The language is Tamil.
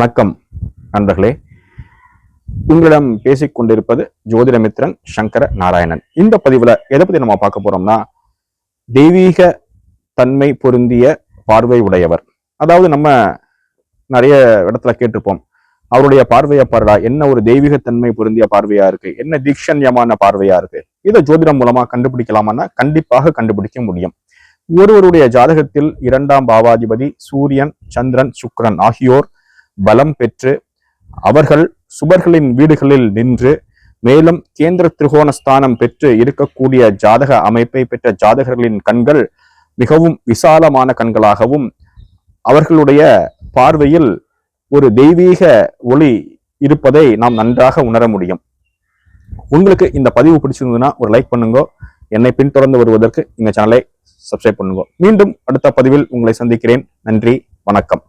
வணக்கம் நண்பர்களே. உங்களிடம் பேசிக் கொண்டிருப்பது ஜோதிடமித்ரன் சங்கர நாராயணன். இந்த பதிவுல எதை பத்தி நம்ம பார்க்க போறோம்னா, தெய்வீக தன்மை பொருந்திய பார்வை உடையவர். அதாவது நம்ம நிறைய இடத்துல கேட்டிருப்போம், அவருடைய பார்வையை பாருடா, என்ன ஒரு தெய்வீகத்தன்மை பொருந்திய பார்வையா இருக்கு, என்ன தீக்ஷண்யமான பார்வையா இருக்கு. இதை ஜோதிடம் மூலமா கண்டுபிடிக்கலாமான்னா கண்டிப்பாக கண்டுபிடிக்க முடியும். ஒருவருடைய ஜாதகத்தில் 2ஆம் பாவாதிபதி சூரியன், சந்திரன், சுக்கிரன் ஆகியோர் பலம் பெற்று அவர்கள் சுபர்களின் வீடுகளில் நின்று மேலும் கேந்திர திரிகோணஸ்தானம் பெற்று இருக்கக்கூடிய ஜாதக அமைப்பை பெற்ற ஜாதகர்களின் கண்கள் மிகவும் விசாலமான கண்களாகவும் அவர்களுடைய பார்வையில் ஒரு தெய்வீக ஒளி இருப்பதை நாம் நன்றாக உணர முடியும். உங்களுக்கு இந்த பதிவு பிடிச்சிருந்ததுன்னா ஒரு லைக் பண்ணுங்க. என்னை பின்தொடர்ந்து வருவதற்கு இந்த சேனலை சப்ஸ்கிரைப் பண்ணுங்க. மீண்டும் அடுத்த பதிவில் உங்களை சந்திக்கிறேன். நன்றி, வணக்கம்.